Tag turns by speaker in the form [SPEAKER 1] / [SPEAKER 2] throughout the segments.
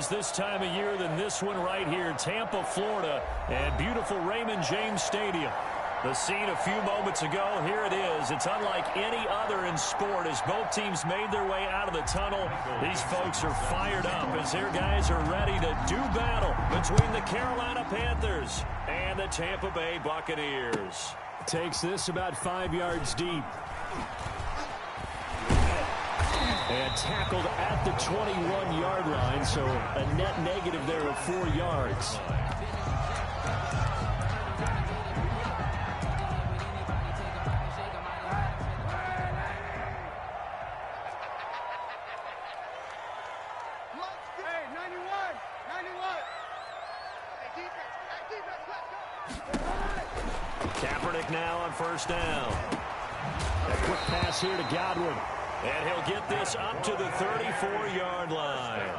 [SPEAKER 1] is this time of year than this one right here. Tampa, Florida, and beautiful Raymond James Stadium. The scene a few moments ago, here it is. It's unlike any other in sport as both teams made their way out of the tunnel. These folks are fired up as their guys are ready to do battle between the Carolina Panthers and the Tampa Bay Buccaneers. Takes this about 5 yards deep. And tackled at the 21-yard line, so a net negative there of 4 yards. Now on first down. A quick pass here to Godwin. And he'll get this up to the 34-yard line.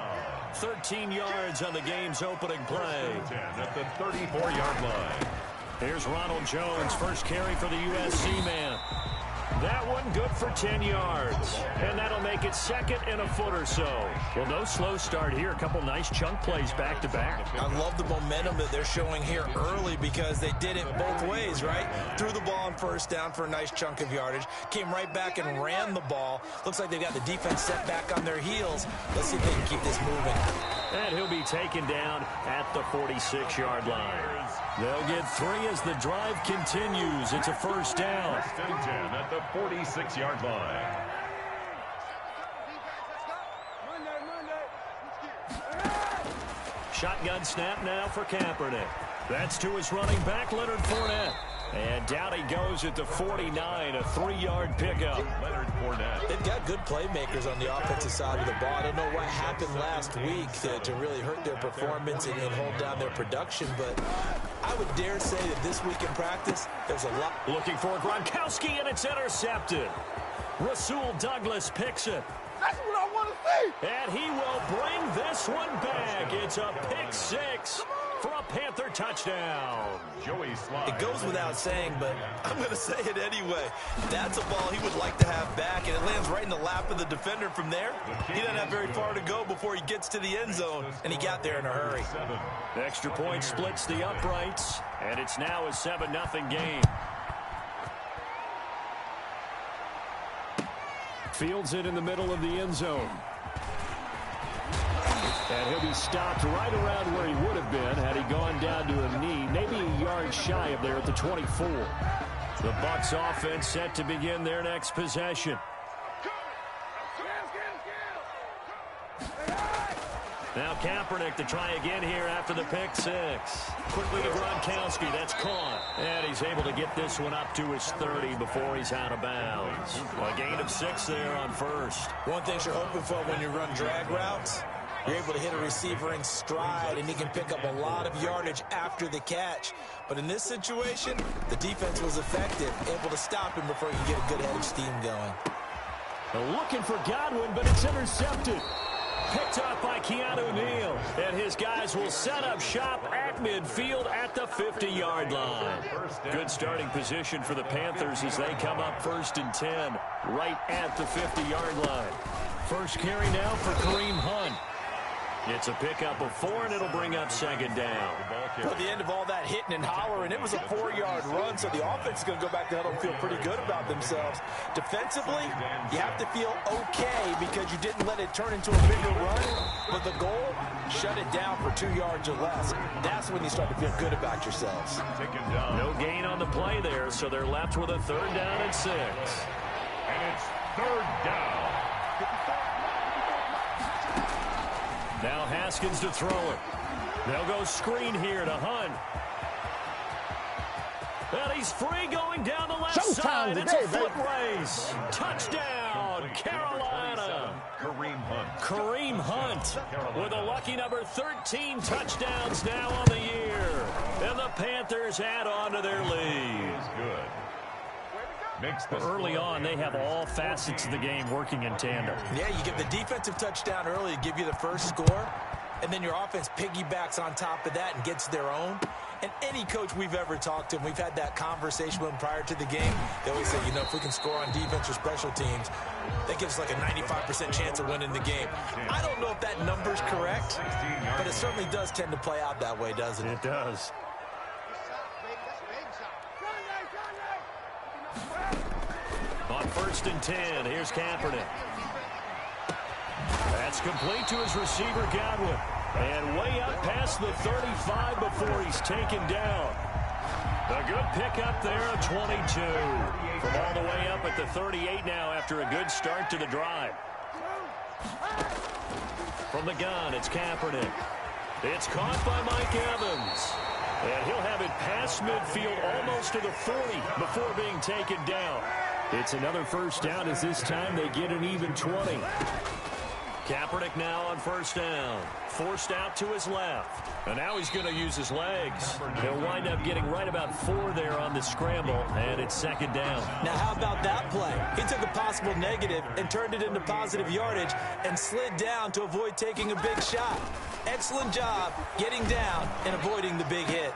[SPEAKER 1] 13 yards on the game's opening play.
[SPEAKER 2] At the 34-yard line.
[SPEAKER 1] Here's Ronald Jones, first carry for the USC man. That one good for 10 yards. And that'll make it second and a foot or so. Well, no slow start here. A couple nice chunk plays back-to-back.
[SPEAKER 3] I love the momentum that they're showing here early because they did it both ways, right? Threw the ball on first down for a nice chunk of yardage. Came right back and ran the ball. Looks like they've got the defense set back on their heels. Let's see if they can keep this moving.
[SPEAKER 1] And he'll be taken down at the 46-yard line. They'll get 3 as the drive continues. It's a first down.
[SPEAKER 2] First and 10 at the 46-yard line.
[SPEAKER 1] Shotgun snap now for Kaepernick. That's to his running back, Leonard Fournette. And down he goes at the 49, a 3-yard pickup.
[SPEAKER 2] Leonard Fournette.
[SPEAKER 3] They've got good playmakers on the offensive side of the ball. I don't know what happened last week to really hurt their performance and hold down their production, but I would dare say that this week in practice, there's a lot.
[SPEAKER 1] Looking for Gronkowski, and it's intercepted. Rasul Douglas picks it.
[SPEAKER 4] That's what I want to see.
[SPEAKER 1] And he will bring this one back. It's a pick 6 for a Panther touchdown.
[SPEAKER 2] Joey Slye.
[SPEAKER 3] It goes without saying, but I'm going to say it anyway. That's a ball he would like to have back, and it lands right in the lap of the defender from there. He doesn't have very far to go before he gets to the end zone, and he got there in a hurry.
[SPEAKER 1] The extra point splits the uprights, and it's now a 7-0 game. Fields it in the middle of the end zone. And he'll be stopped right around where he would have been had he gone down to a knee, maybe a yard shy of there at the 24. The Bucs offense set to begin their next possession. Now Kaepernick to try again here after the pick 6. Quickly to Gronkowski. That's caught. And he's able to get this one up to his 30 before he's out of bounds. A gain of 6 there on first.
[SPEAKER 3] One thing you're hoping for when you run drag routes, you're able to hit a receiver in stride, and he can pick up a lot of yardage after the catch. But in this situation, the defense was effective, able to stop him before he can get a good head of steam going.
[SPEAKER 1] They're looking for Godwin, but it's intercepted. Picked up by Keanu Neal. And his guys will set up shop at midfield at the 50-yard line. Good starting position for the Panthers as they come up 1st and 10 right at the 50-yard line. First carry now for Kareem Hunt. It's a pickup of 4, and it'll bring up 2nd down.
[SPEAKER 3] At the end of all that hitting and hollering, it was a 4-yard run, so the offense is going to go back to huddle and feel pretty good about themselves. Defensively, you have to feel okay because you didn't let it turn into a bigger run, but the goal, shut it down for 2 yards or less. That's when you start to feel good about yourselves.
[SPEAKER 1] No gain on the play there, so they're left with a 3rd down and 6.
[SPEAKER 2] And it's 3rd down.
[SPEAKER 1] Now Haskins to throw it. They'll go screen here to Hunt. And he's free going down the left side. It's a foot race. Touchdown, Carolina. Kareem Hunt with a lucky number 13 touchdowns now on the year. And the Panthers add on to their lead.
[SPEAKER 2] Good.
[SPEAKER 1] Early on, they have all facets of the game working in tandem.
[SPEAKER 3] Yeah, you get the defensive touchdown early to give you the first score, and then your offense piggybacks on top of that and gets their own. And any coach we've ever talked to, and we've had that conversation with them prior to the game, they always say, you know, if we can score on defense or special teams, that gives us like a 95% chance of winning the game. I don't know if that number's correct, but it certainly does tend to play out that way, doesn't it?
[SPEAKER 1] It does. On 1st and 10, here's Kaepernick. That's complete to his receiver, Godwin. And way up past the 35 before he's taken down. A good pickup there of 22. From all the way up at the 38 now after a good start to the drive. From the gun, it's Kaepernick. It's caught by Mike Evans. And he'll have it past midfield almost to the 40 before being taken down. It's another first down as this time they get an even 20. Kaepernick now on 1st down. Forced out to his left. And now he's going to use his legs. He'll wind up getting right about 4 there on the scramble, and it's 2nd down.
[SPEAKER 3] Now, how about that play? He took a possible negative and turned it into positive yardage and slid down to avoid taking a big shot. Excellent job getting down and avoiding the big hit.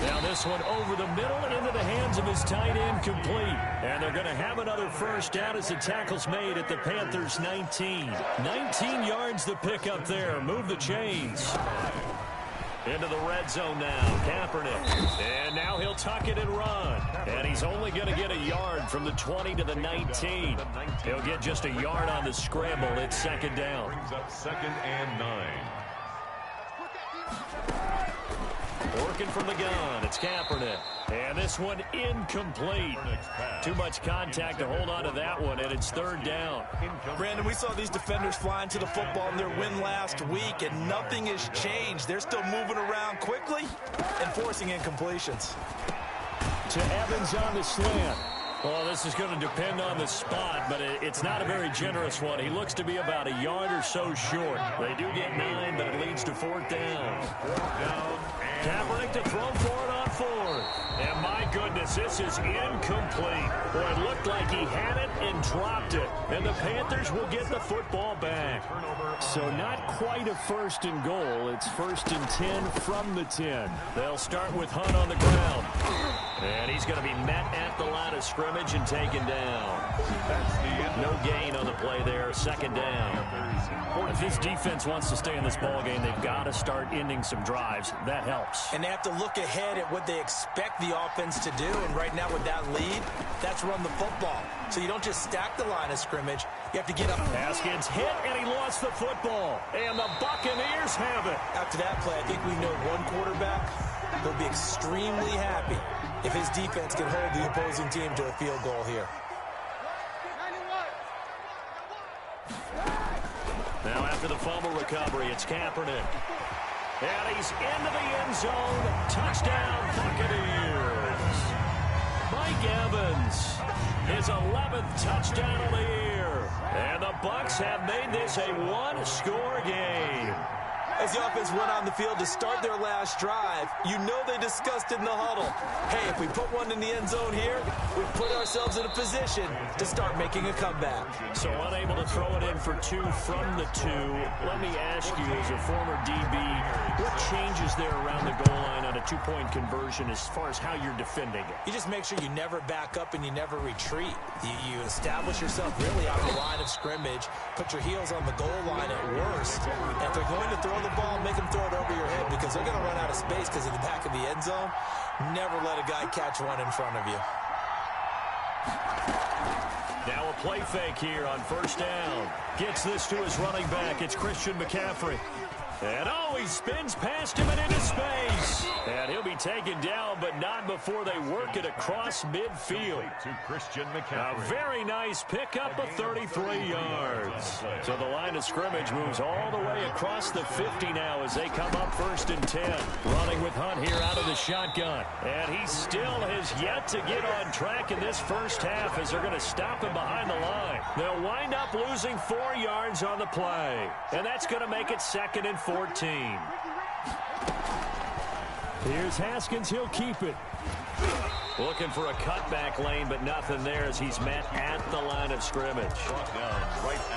[SPEAKER 1] Now this one over the middle and into the hands of his tight end, complete. And they're going to have another first down as the tackle's made at the Panthers' 19. 19 yards the pick up there. Move the chains. Into the red zone now, Kaepernick. And now he'll tuck it and run. And he's only going to get a yard from the 20 to the 19. He'll get just a yard on the scramble. It's 2nd down.
[SPEAKER 2] Brings up 2nd and 9.
[SPEAKER 1] Working from the gun, it's Kaepernick. And this one incomplete. Too much contact to hold on to that one, and it's 3rd down.
[SPEAKER 3] Brandon, we saw these defenders flying to the football in their win last week, and nothing has changed. They're still moving around quickly and forcing incompletions.
[SPEAKER 1] To Evans on the slant. Well, this is going to depend on the spot, but it's not a very generous one. He looks to be about a yard or so short. They do get 9, but it leads to 4th down. Kaepernick to throw for it on 4th. And my goodness, this is incomplete. Boy, it looked like he had it and dropped it. And the Panthers will get the football back. So not quite a 1st and goal. It's 1st and 10 from the 10. They'll start with Hunt on the ground. And he's going to be met at the line of scrimmage and taken down. No gain on the play there. 2nd down. If this defense wants to stay in this ballgame, they've got to start ending some drives. That helps.
[SPEAKER 3] And they have to look ahead at what they expect the offense to do. And right now with that lead, that's run the football. So you don't just stack the line of scrimmage. You have to get up.
[SPEAKER 1] Haskins hit, and he lost the football. And the Buccaneers have it.
[SPEAKER 3] After that play, I think we know one quarterback will be extremely happy if his defense can hold the opposing team to a field goal here.
[SPEAKER 1] Now after the fumble recovery, it's Kaepernick. And he's into the end zone. Touchdown, Buccaneers. Mike Evans, his 11th touchdown of the year. And the Bucs have made this a one-score game.
[SPEAKER 3] As the offense went on the field to start their last drive, you know they discussed in the huddle, hey, if we put one in the end zone here, we put ourselves in a position to start making a comeback.
[SPEAKER 1] So unable to throw it in for 2 from the 2. Let me ask you, as a former DB, what changes there around the goal line on a 2-point conversion as far as how you're defending it?
[SPEAKER 3] You just make sure you never back up and you never retreat. You establish yourself really on the line of scrimmage, put your heels on the goal line at worst. And if they're going to throw the ball, make them throw it over your head because they're going to run out of space because of the back of the end zone. Never let a guy catch one in front of you.
[SPEAKER 1] Now a play fake here on 1st down. Gets this to his running back. It's Christian McCaffrey. And oh, he spins past him and into space. And he'll be taken down, but not before they work it across midfield.
[SPEAKER 2] To Christian McCaffrey.
[SPEAKER 1] A very nice pickup of 33 yards. So the line of scrimmage moves all the way across the 50 now as they come up 1st and 10. Running with Hunt here out of the shotgun. And he still has yet to get on track in this first half as they're going to stop him behind the line. They'll wind up losing 4 yards on the play. And that's going to make it 2nd and 14. Here's Haskins. He'll keep it. Looking for a cutback lane, but nothing there as he's met at the line of scrimmage.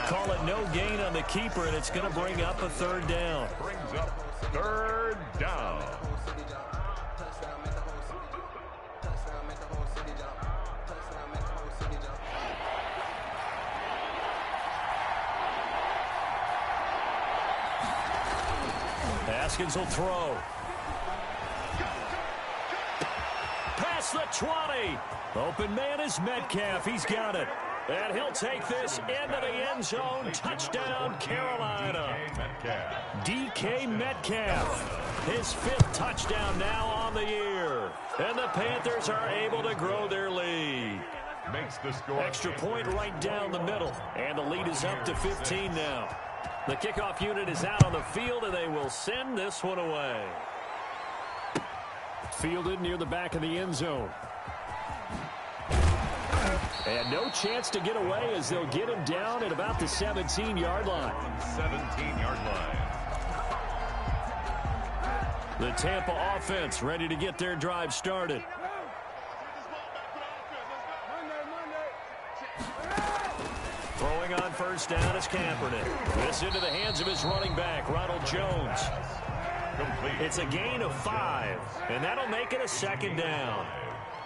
[SPEAKER 1] Call it no gain on the keeper, and it's going to bring up a 3rd down.
[SPEAKER 2] Brings up 3rd down.
[SPEAKER 1] Haskins will throw. Past the 20. Open man is Metcalf. He's got it. And he'll take this into the end zone. Touchdown, Carolina. DK Metcalf. His 5th touchdown now on the year. And the Panthers are able to grow their lead.
[SPEAKER 2] Makes the score.
[SPEAKER 1] Extra point right down the middle. And the lead is up to 15 now. The kickoff unit is out on the field, and they will send this one away. Fielded near the back of the end zone. And no chance to get away as they'll get him down at about the 17-yard line.
[SPEAKER 2] 17-yard line.
[SPEAKER 1] The Tampa offense ready to get their drive started. Throwing on first down is Kaepernick. This into the hands of his running back, Ronald Jones.
[SPEAKER 2] Complete.
[SPEAKER 1] It's a gain of 5, and that'll make it a second down.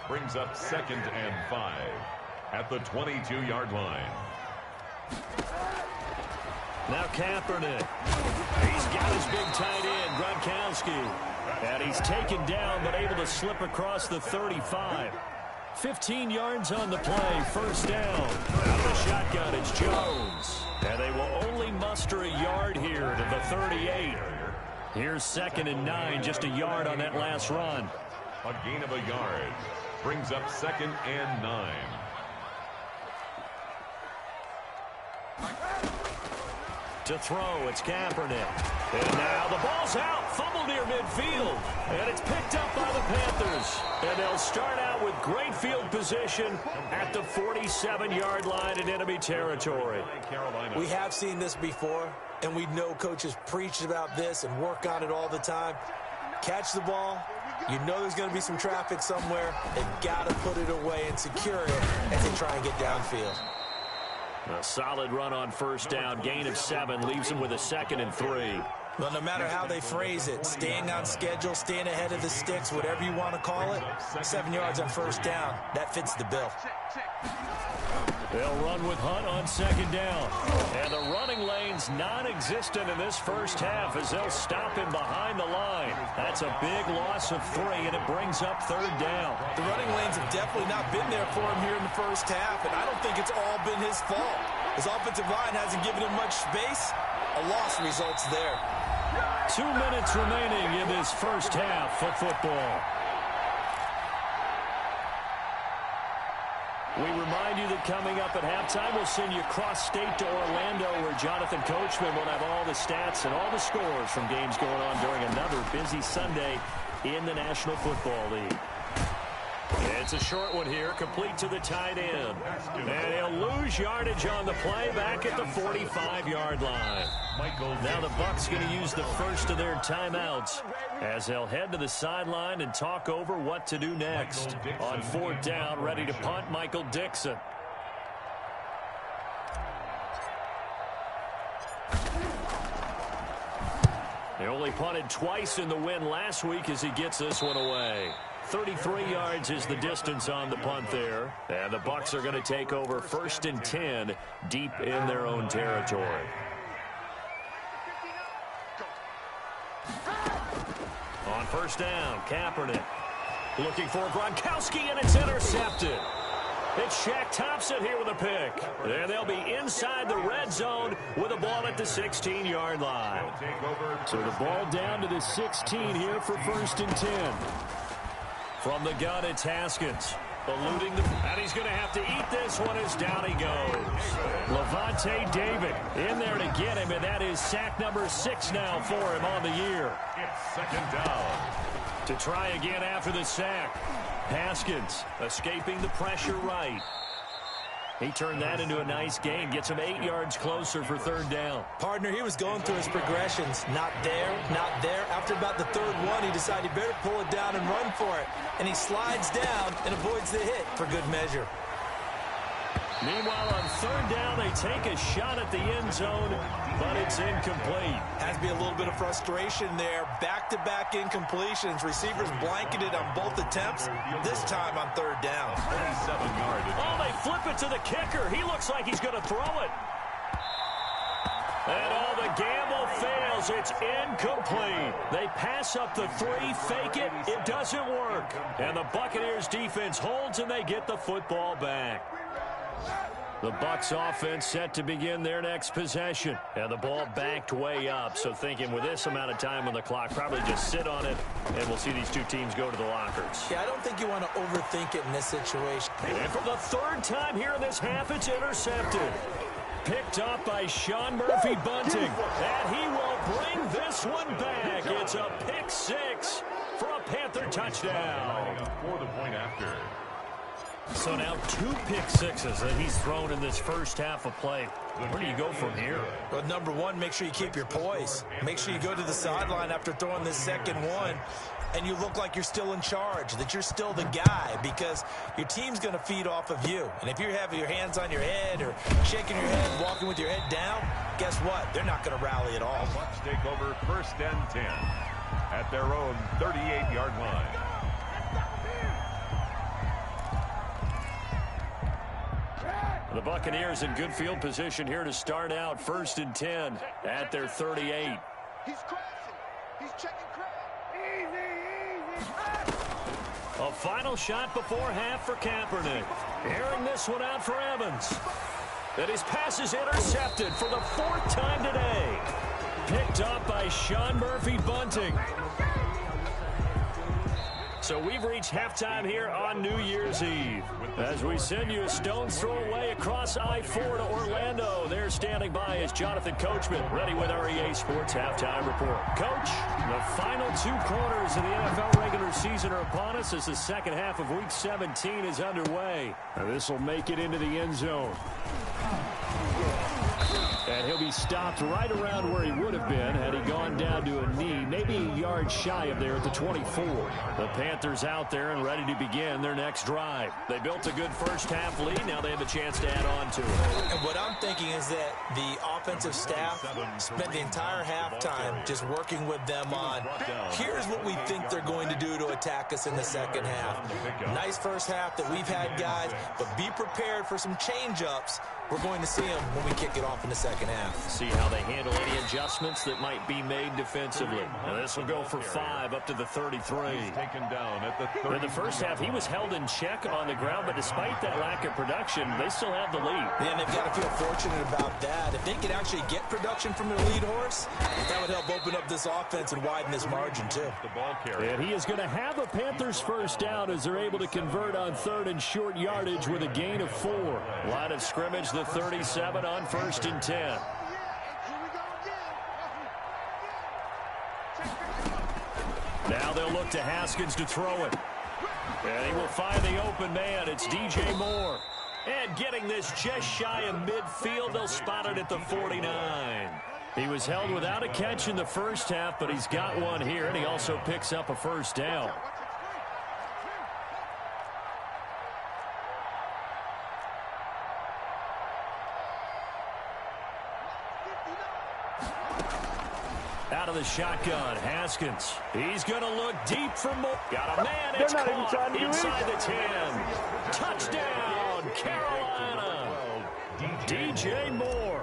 [SPEAKER 2] Brings up 2nd and 5 at the 22-yard line.
[SPEAKER 1] Now Kaepernick. He's got his big tight end, Gronkowski. And he's taken down but able to slip across the 35. 15 yards on the play, first down. Out of the shotgun, it's Jones. And they will only muster a yard here to the 38. Here's 2nd and 9, just a yard on that last run.
[SPEAKER 2] A gain of a yard. Brings up 2nd and 9.
[SPEAKER 1] To throw, it's Kaepernick. And now the ball's out. Fumble near midfield. And it's picked up by the Panthers. And they'll start out with great field position at the 47-yard line in enemy territory.
[SPEAKER 3] We have seen this before, and we know coaches preach about this and work on it all the time. Catch the ball. You know there's going to be some traffic somewhere. They've got to put it away and secure it as they try and get downfield.
[SPEAKER 1] A solid run on first down. Gain of 7 leaves them with a 2nd and 3.
[SPEAKER 3] Well, no matter how they phrase it, staying on schedule, staying ahead of the sticks, whatever you want to call it, 7 yards on first down, that fits the bill.
[SPEAKER 1] They'll run with Hunt on second down. And the running lane's non-existent in this first half as they'll stop him behind the line. That's a big loss of 3, and it brings up third down.
[SPEAKER 3] The running lanes have definitely not been there for him here in the first half, and I don't think it's all been his fault. His offensive line hasn't given him much space. A loss results there.
[SPEAKER 1] 2 minutes remaining in this first half of football. We remind you that coming up at halftime, we'll send you cross-state to Orlando, where Jonathan Coachman will have all the stats and all the scores from games going on during another busy Sunday in the National Football League. It's a short one here, complete to the tight end. And he'll lose yardage on the play back at the 45-yard line. Now the Bucs going to use the first of their timeouts as they'll head to the sideline and talk over what to do next. On fourth down, ready to punt, Michael Dixon. They only punted twice in the win last week as he gets this one away. 33 yards is the distance on the punt there. And the Bucs are going to take over 1st and 10 deep in their own territory. On first down, Kaepernick looking for Gronkowski, and it's intercepted. It's Shaq Thompson here with a pick. And they'll be inside the red zone with a ball at the 16-yard line. So the ball down to the 16 here for 1st and 10. From the gun, it's Haskins. Eluding the... And he's going to have to eat this one as down he goes. Levante David in there to get him, and that is sack number 6 now for him on the year.
[SPEAKER 2] It's 2nd down.
[SPEAKER 1] To try again after the sack. Haskins escaping the pressure right. He turned that into a nice gain. Gets him 8 yards closer for 3rd down.
[SPEAKER 3] Partner, he was going through his progressions. Not there, not there. After about the 3rd one, he decided he better pull it down and run for it. And he slides down and avoids the hit for good measure.
[SPEAKER 1] Meanwhile, on 3rd down, they take a shot at the end zone, but it's incomplete.
[SPEAKER 3] Has to be a little bit of frustration there. Back-to-back incompletions. Receivers blanketed on both attempts, this time on 3rd down.
[SPEAKER 2] 27 yards.
[SPEAKER 1] Oh, they flip it to the kicker. He looks like he's going to throw it. And the gamble fails falls. It's incomplete. They pass up the 3, fake it. It doesn't work. And the Buccaneers defense holds, and they get the football back. The Bucs offense set to begin their next possession. And the ball backed way up. So thinking with this amount of time on the clock, probably just sit on it, and we'll see these two teams go to the lockers.
[SPEAKER 3] Yeah, I don't think you want to overthink it in this situation.
[SPEAKER 1] And for the 3rd time here in this half, it's intercepted. Picked up by Sean Murphy-Bunting. And he will bring this one back. It's a pick 6 for a Panther touchdown.
[SPEAKER 2] For the point after.
[SPEAKER 1] So now 2 pick sixes that he's thrown in this first half of play. Where do you go from here?
[SPEAKER 3] Well, number one, make sure you keep your poise. Make sure you go to the sideline after throwing this second one, and you look like you're still in charge, that you're still the guy, because your team's going to feed off of you. And if you're having your hands on your head or shaking your head, walking with your head down, guess what? They're not going to rally at all.
[SPEAKER 2] Bucs take over 1st and 10 at their own 38-yard line.
[SPEAKER 1] The Buccaneers in good field position here to start out 1st and 10 at their 38.
[SPEAKER 4] He's crashing. He's checking crash. Easy.
[SPEAKER 1] A final shot before half for Kaepernick. Airing this one out for Evans. And his pass is intercepted for the 4th time today. Picked up by Sean Murphy-Bunting. So we've reached halftime here on New Year's Eve. As we send you a stone's throw away across I-4 to Orlando. There standing by is Jonathan Coachman, ready with our EA Sports Halftime Report. Coach, the final 2 quarters of the NFL regular season are upon us as the second half of Week 17 is underway. This will make it into the end zone. And he'll be stopped right around where he would have been had he gone down to a knee, maybe a yard shy of there at the 24. The Panthers out there and ready to begin their next drive. They built a good first half lead. Now they have a chance to add on to it.
[SPEAKER 3] And what I'm thinking is that the offensive staff spent the entire halftime just working with them on, here's what we think they're going to do to attack us in the second half. Nice first half that we've had, guys, but be prepared for some change-ups. We're going to see them when we kick it off in the second half.
[SPEAKER 1] See how they handle any adjustments that might be made defensively. Now this will go for 5 up to the 33.
[SPEAKER 2] Taken down at the
[SPEAKER 1] In the first half, he was held in check on the ground, but despite that lack of production, they still have the lead.
[SPEAKER 3] Yeah, and they've got to feel fortunate about that. If they could actually get production from their lead horse, that would help open up this offense and widen this margin, too.
[SPEAKER 2] The ball carrier.
[SPEAKER 1] And he is going to have a Panthers first down as they're able to convert on 3rd and short yardage with a gain of 4. Line of scrimmage, the 37 on 1st and 10. Now they'll look to Haskins to throw it. And he will find the open man. It's DJ Moore. And getting this just shy of midfield, they'll spot it at the 49. He was held without a catch in the first half, but he's got one here, and he also picks up a first down. Out of the shotgun, Haskins. He's going to look deep for more. Got a man. It's caught inside the 10. Touchdown, Carolina. DJ Moore.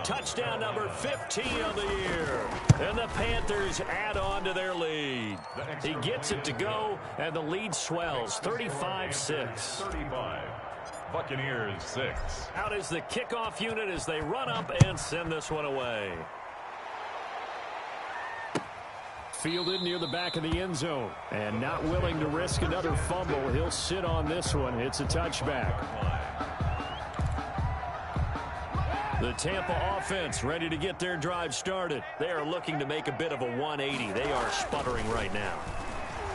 [SPEAKER 1] Touchdown number 15 of the year. And the Panthers add on to their lead. He gets it to go, and the lead swells, 35-6.
[SPEAKER 2] 35. Buccaneers 6.
[SPEAKER 1] Out is the kickoff unit as they run up and send this one away. Fielded near the back of the end zone. And not willing to risk another fumble. He'll sit on this one. It's a touchback. The Tampa offense ready to get their drive started. They are looking to make a bit of a 180. They are sputtering right now.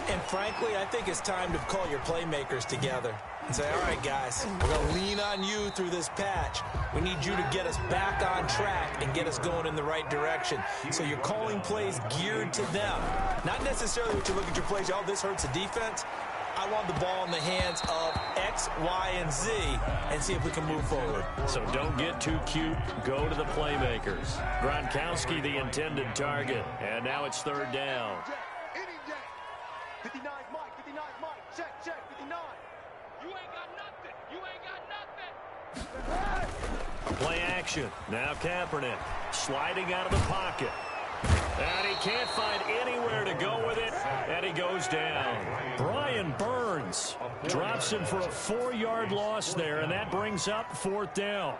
[SPEAKER 3] And frankly, I think it's time to call your playmakers together and say, all right, guys, we're going to lean on you through this patch. We need you to get us back on track and get us going in the right direction. So you're calling plays geared to them. Not necessarily what you look at your plays, oh, this hurts the defense. I want the ball in the hands of X, Y, and Z and see if we can move forward.
[SPEAKER 1] So don't get too cute. Go to the playmakers. Gronkowski, the intended target. And now it's 3rd down.
[SPEAKER 4] 59 Mike, 59 Mike, check, 59. You ain't got nothing.
[SPEAKER 1] Play action. Now Kaepernick sliding out of the pocket. And he can't find anywhere to go with it, and he goes down. Brian Burns drops him for a 4-yard loss there, and that brings up 4th down.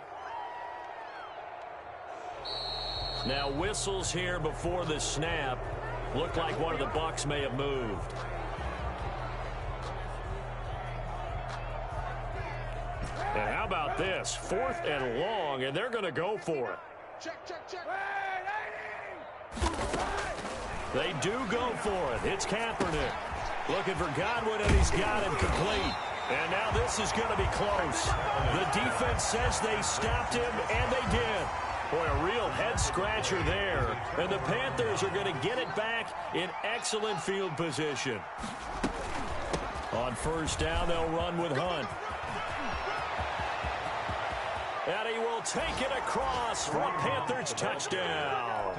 [SPEAKER 1] Now whistles here before the snap. Looked like one of the Bucs may have moved. And how about this? 4th and long, and they're going to go for it.
[SPEAKER 4] Check, check, check.
[SPEAKER 1] They do go for it. It's Kaepernick. Looking for Godwin, and he's got him complete. And now this is going to be close. The defense says they stopped him, and they did. Boy, a real head-scratcher there. And the Panthers are going to get it back in excellent field position. On 1st down, they'll run with Hunt. And he will take it across for a Panthers touchdown.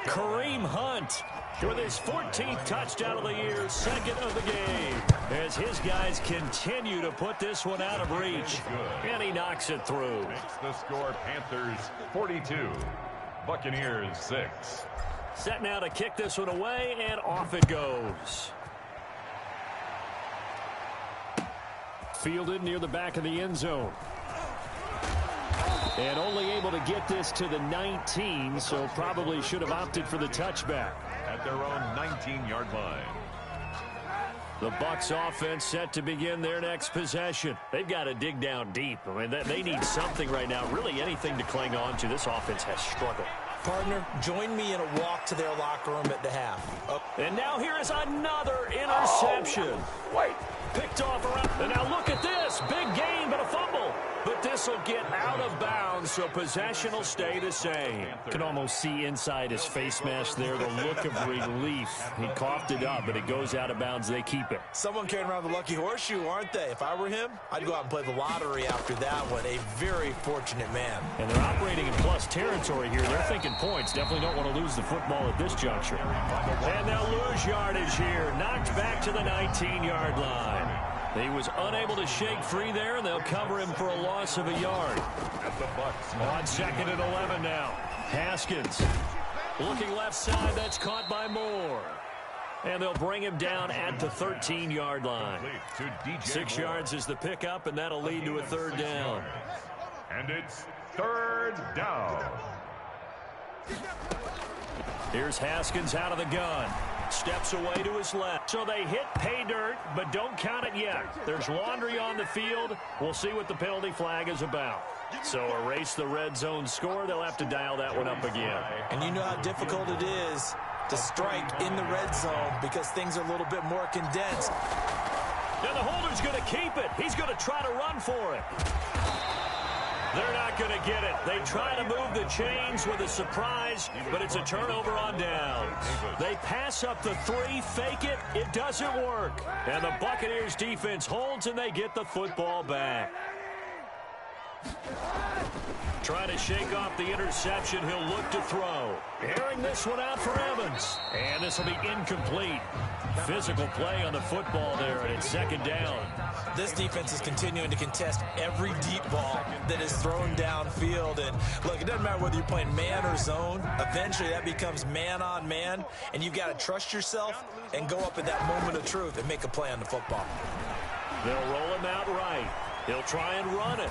[SPEAKER 1] Kareem Hunt with his 14th touchdown of the year, 2nd of the game, as his guys continue to put this one out of reach. And he knocks it through.
[SPEAKER 2] Makes the score Panthers 42, Buccaneers 6.
[SPEAKER 1] Set now to kick this one away, and off it goes. Fielded near the back of the end zone. And only able to get this to the 19, so probably should have opted for the touchback.
[SPEAKER 2] At their own 19-yard line.
[SPEAKER 1] The Bucs offense set to begin their next possession. They've got to dig down deep. I mean, they need something right now, really anything to cling on to. This offense has struggled.
[SPEAKER 3] Partner, join me in a walk to their locker room at the half.
[SPEAKER 1] And now here is another interception.
[SPEAKER 4] Wait.
[SPEAKER 1] Picked off around. And now look at this. Big gain, but a fumble. But this will get out of bounds, so possession will stay the same. Can almost see inside his face mask there the look of relief. He coughed it up, but it goes out of bounds. They keep it.
[SPEAKER 3] Someone carrying around the lucky horseshoe, aren't they? If I were him, I'd go out and play the lottery after that one. A very fortunate man.
[SPEAKER 1] And they're operating in plus territory here. They're thinking points. Definitely don't want to lose the football at this juncture. And they'll lose yardage here. Knocked back to the 19-yard line. He was unable to shake free there, and they'll cover him for a loss of a yard.
[SPEAKER 2] At the Bucs.
[SPEAKER 1] On 2nd and 11 now. Haskins looking left side. That's caught by Moore. And they'll bring him down at the 13-yard line. 6 yards is the pickup, and that'll lead to a 3rd down.
[SPEAKER 2] And it's 3rd down.
[SPEAKER 1] Here's Haskins out of the gun. Steps away to his left. So they hit pay dirt, but don't count it yet. There's laundry on the field. We'll see what the penalty flag is about. So erase the red zone score. They'll have to dial that one up again.
[SPEAKER 3] And you know how difficult it is to strike in the red zone because things are a little bit more condensed.
[SPEAKER 1] Now the holder's going to keep it. He's going to try to run for it. They're not going to get it. They try to move the chains with a surprise, but it's a turnover on downs. They pass up the 3, fake it. It doesn't work. And the Buccaneers defense holds, and they get the football back. Trying to shake off the interception. He'll look to throw. Airing this one out for Evans. And this will be incomplete. Physical play on the football there, and it's 2nd down.
[SPEAKER 3] This defense is continuing to contest every deep ball that is thrown downfield. And look, it doesn't matter whether you're playing man or zone. Eventually that becomes man on man, and you've got to trust yourself and go up at that moment of truth and make a play on the football.
[SPEAKER 1] They'll roll him out right. He'll try and run it.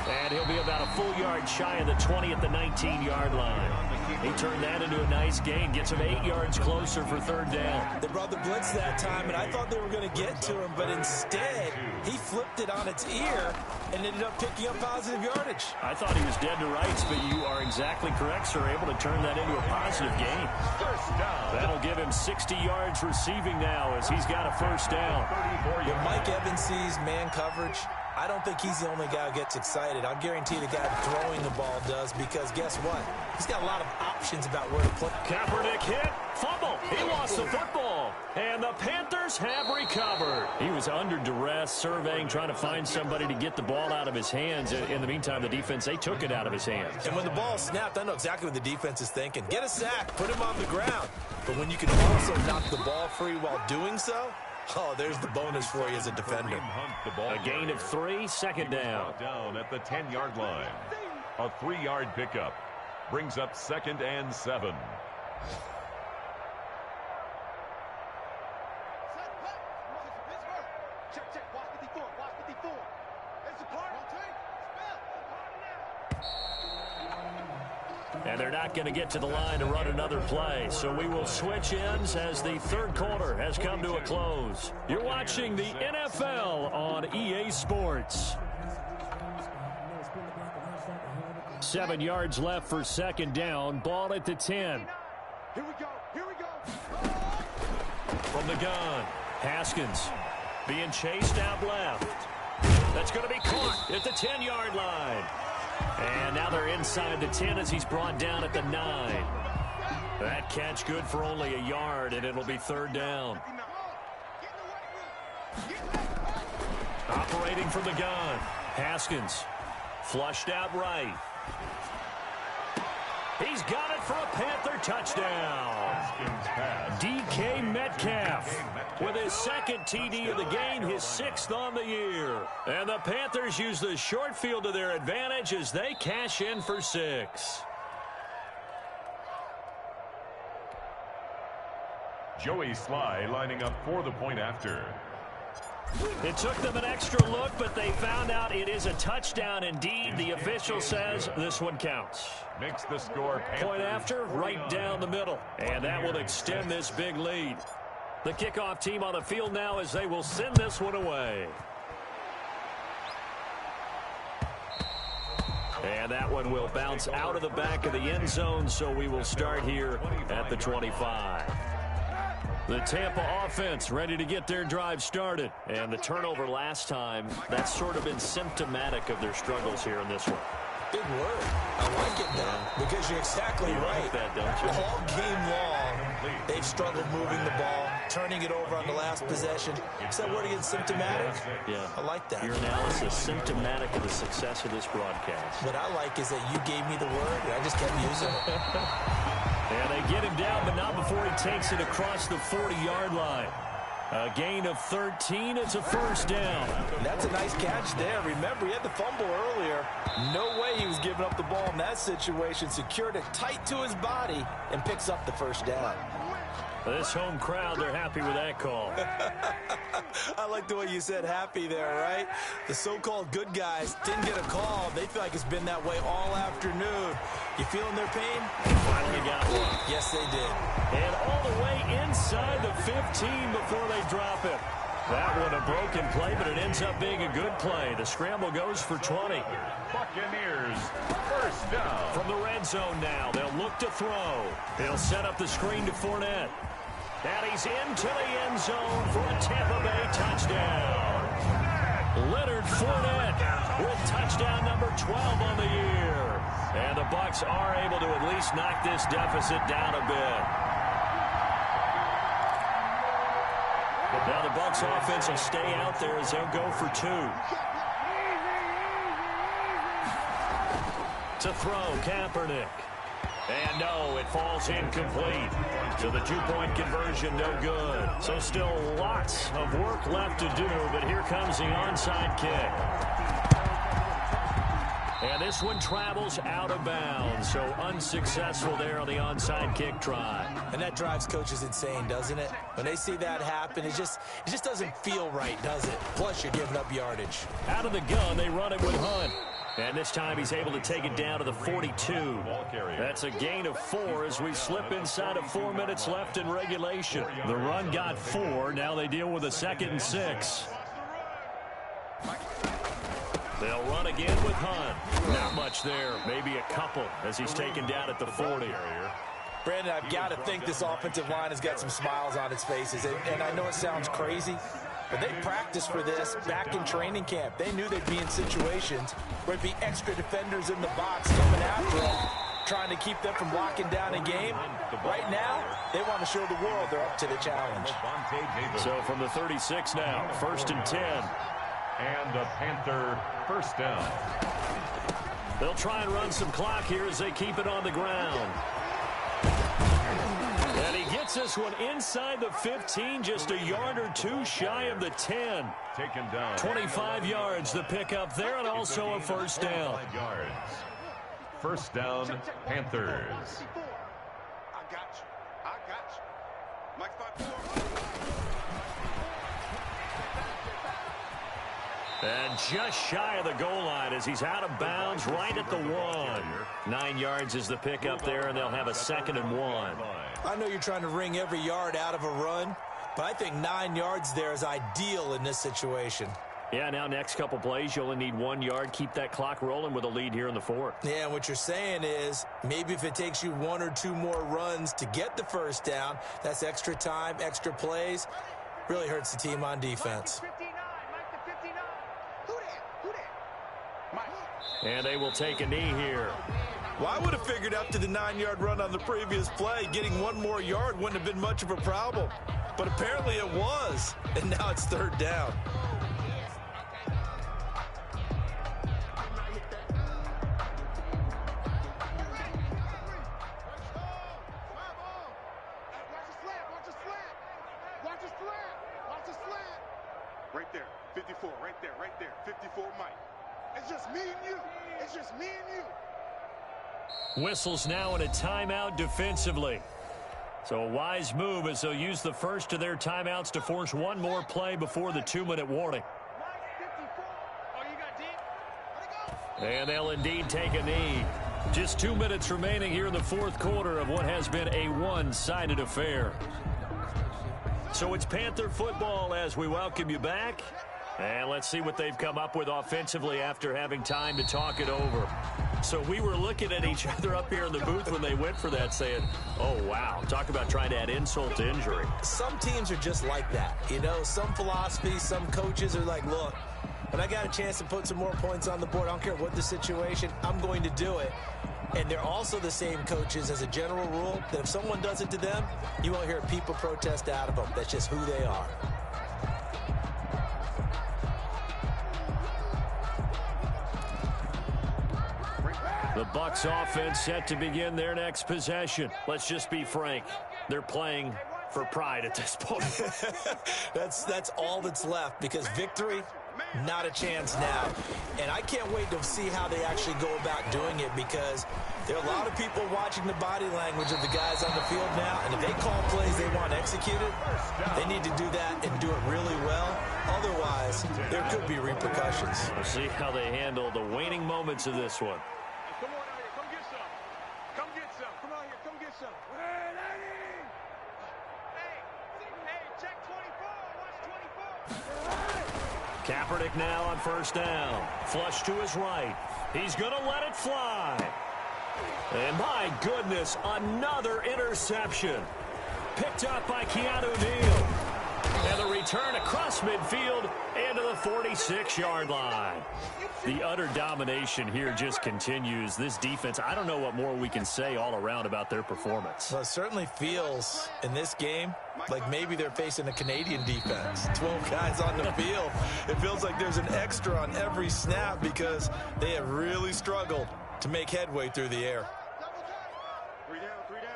[SPEAKER 1] And he'll be about a full yard shy of the 20 at the 19-yard line. He turned that into a nice gain. Gets him 8 yards closer for 3rd down.
[SPEAKER 3] They brought the blitz that time, and I thought they were going to get to him, but instead he flipped it on its ear and ended up picking up positive yardage.
[SPEAKER 1] I thought he was dead to rights, but you are exactly correct, sir. Able to turn that into a positive gain.
[SPEAKER 2] 1st down.
[SPEAKER 1] That'll give him 60 yards receiving now as he's got a 1st down.
[SPEAKER 3] When Mike Evans sees man coverage, I don't think he's the only guy who gets excited. I'll guarantee the guy throwing the ball does, because guess what? He's got a lot of options about where to play.
[SPEAKER 1] Kaepernick hit. Fumble. He lost the football. And the Panthers have recovered. He was under duress, surveying, trying to find somebody to get the ball out of his hands. In the meantime, the defense, they took it out of his hands.
[SPEAKER 3] And when the ball snapped, I know exactly what the defense is thinking. Get a sack. Put him on the ground. But when you can also knock the ball free while doing so, oh, there's the bonus for you as a defender.
[SPEAKER 1] A gain of 3, 2nd down.
[SPEAKER 2] Down at the 10-yard line. A 3-yard pickup brings up 2nd and 7.
[SPEAKER 4] Check, check. Watch 54. Watch 54. It's a part.
[SPEAKER 1] And they're not going to get to the line to run another play. So we will switch ends as the third quarter has come to a close. You're watching the NFL on EA Sports. 7 yards left for second down. Ball at the 10.
[SPEAKER 4] Here we go. Here we go.
[SPEAKER 1] From the gun, Haskins being chased out left. That's going to be caught at the 10-yard line. And now they're inside the 10 as he's brought down at the 9. That catch good for only a yard, and it'll be third down. Operating from the gun, Haskins flushed out right. He's got it for a Panther touchdown. DK Metcalf with his second TD of the game, his 6th on the year. And the Panthers use the short field to their advantage as they cash in for 6.
[SPEAKER 2] Joey Sly lining up for the point after.
[SPEAKER 1] It took them an extra look, but they found out it is a touchdown indeed. The official says this one counts.
[SPEAKER 2] Makes the score.
[SPEAKER 1] Point after, right down the middle. And that will extend this big lead. The kickoff team on the field now as they will send this one away. And that one will bounce out of the back of the end zone, so we will start here at the 25. The Tampa offense ready to get their drive started. And the turnover last time, that's sort of been symptomatic of their struggles here in this one.
[SPEAKER 3] Big word. I like it now because you're exactly right.
[SPEAKER 1] Like that, don't you?
[SPEAKER 3] All game long, they've struggled moving the ball, turning it over on the last possession. Is that word again, symptomatic?
[SPEAKER 1] Yeah.
[SPEAKER 3] I like that.
[SPEAKER 1] Your analysis symptomatic of the success of this broadcast.
[SPEAKER 3] What I like is that you gave me the word, and I just kept using it.
[SPEAKER 1] And they get him down, but not before he takes it across the 40-yard line. A gain of 13. It's a first down.
[SPEAKER 3] That's a nice catch there. Remember, he had the fumble earlier. No way he was giving up the ball in that situation. Secured it tight to his body and picks up the first down.
[SPEAKER 1] This home crowd, they're happy with that call.
[SPEAKER 3] I like the way you said happy there, right? The so-called good guys didn't get a call. They feel like it's been that way all afternoon. You feeling their pain?
[SPEAKER 1] Finally got one.
[SPEAKER 3] Yes, they did.
[SPEAKER 1] And all the way inside the 15 before they drop it. That one a broken play, but it ends up being a good play. The scramble goes for 20.
[SPEAKER 2] Buccaneers, first down.
[SPEAKER 1] From the red zone now, they'll look to throw. He'll set up the screen to Fournette. And he's into the end zone for a Tampa Bay touchdown. Leonard Fournette with touchdown number 12 on the year. And the Bucs are able to at least knock this deficit down a bit. Now the Bucs offense will stay out there as they'll go for 2. To throw, Kaepernick. And no, it falls incomplete. So the 2-point conversion no good. So still lots of work left to do, but here comes the onside kick. And this one travels out of bounds, so unsuccessful there on the onside kick try.
[SPEAKER 3] And that drives coaches insane, doesn't it? When they see that happen, it just doesn't feel right, does it? Plus, you're giving up yardage.
[SPEAKER 1] Out of the gun, they run it with Hunt. And this time he's able to take it down to the 42. That's a gain of 4 as we slip inside of 4 minutes left in regulation. The run got 4. Now they deal with a 2nd and 6. They'll run again with Hunt. Not much there. Maybe a couple as he's taken down at the 40.
[SPEAKER 3] Brandon, I've got to think this offensive line has got some smiles on its faces. And I know it sounds crazy, but they practiced for this back in training camp. They knew they'd be in situations where there'd be extra defenders in the box coming after them, trying to keep them from locking down a game. Right now, they want to show the world they're up to the challenge.
[SPEAKER 1] So from the 36 now, 1st and 10.
[SPEAKER 2] And a Panther first down.
[SPEAKER 1] They'll try and run some clock here as they keep it on the ground. And he gets this one inside the 15, just a yard or 2 shy of the 10.
[SPEAKER 2] Taken down.
[SPEAKER 1] 25 yards the pickup there, and also a first down.
[SPEAKER 2] First down, Panthers.
[SPEAKER 4] I got you.
[SPEAKER 1] And just shy of the goal line as he's out of bounds right at the 1. 9 yards is the pickup there, and they'll have a 2nd and 1.
[SPEAKER 3] I know you're trying to wring every yard out of a run, but I think 9 yards there is ideal in this situation.
[SPEAKER 1] Yeah, now next couple plays, you only need 1 yard. Keep that clock rolling with a lead here in the 4th.
[SPEAKER 3] Yeah, and what you're saying is maybe if it takes you 1 or 2 more runs to get the first down, that's extra time, extra plays. Really hurts the team on defense.
[SPEAKER 1] And they will take a knee here.
[SPEAKER 3] Well, I would have figured after the 9-yard run on the previous play, getting 1 more yard wouldn't have been much of a problem. But apparently it was, and now it's 3rd down.
[SPEAKER 4] Right there, 54, right there, 54, Mike. It's just me and you. It's just me and you.
[SPEAKER 1] Whistles now in a timeout defensively. So a wise move as they'll use the first of their timeouts to force 1 more play before the 2-minute warning. And they'll indeed take a knee. Just 2 minutes remaining here in the 4th quarter of what has been a one-sided affair. So it's Panther football as we welcome you back. And let's see what they've come up with offensively after having time to talk it over. So we were looking at each other up here in the booth when they went for that saying, oh, wow, talk about trying to add insult to injury.
[SPEAKER 3] Some teams are just like that. You know, some philosophies, some coaches are like, look, when I got a chance to put some more points on the board, I don't care what the situation, I'm going to do it. And they're also the same coaches as a general rule that if someone does it to them, you won't hear people protest out of them. That's just who they are.
[SPEAKER 1] The Bucs offense set to begin their next possession. Let's just be frank. They're playing for pride at this point.
[SPEAKER 3] That's all that's left because victory, not a chance now. And I can't wait to see how they actually go about doing it because there are a lot of people watching the body language of the guys on the field now. And if they call plays they want executed, they need to do that and do it really well. Otherwise, there could be repercussions.
[SPEAKER 1] We'll see how they handle the waning moments of this one.
[SPEAKER 4] Come on out here. Come get some. Come get some. Come out here. Come get some. Hey, check 24. Watch 24.
[SPEAKER 1] Kaepernick now on 1st down. Flush to his right. He's going to let it fly. And my goodness, another interception. Picked up by Keanu Neal. And the return across midfield into the 46-yard line. The utter domination here just continues. This defense, I don't know what more we can say all around about their performance.
[SPEAKER 3] Well, it certainly feels in this game like maybe they're facing a Canadian defense. 12 guys on the field. It feels like there's an extra on every snap because they have really struggled to make headway through the air.
[SPEAKER 4] 3 down, 3 down.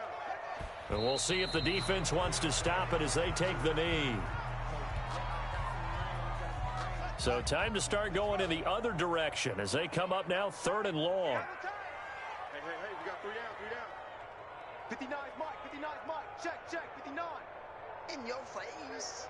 [SPEAKER 1] And we'll see if the defense wants to stop it as they take the knee. So time to start going in the other direction as they come up now 3rd and long.
[SPEAKER 4] Hey, we got 3 down, 3 down. 59 Mike, check, 59.
[SPEAKER 5] In your face.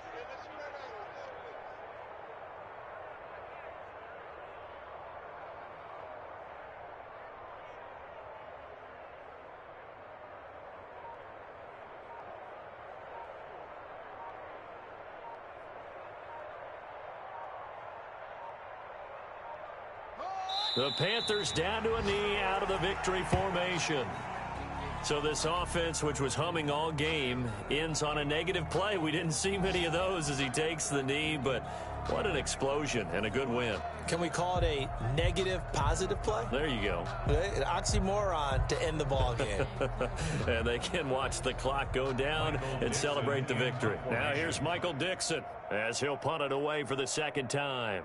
[SPEAKER 1] The Panthers down to a knee out of the victory formation. So this offense, which was humming all game, ends on a negative play. We didn't see many of those as he takes the knee, but what an explosion and a good win.
[SPEAKER 3] Can we call it a negative positive play?
[SPEAKER 1] There you go.
[SPEAKER 3] An oxymoron to end the ball game.
[SPEAKER 1] And they can watch the clock go down and celebrate the victory. Now here's Michael Dixon as he'll punt it away for the 2nd time.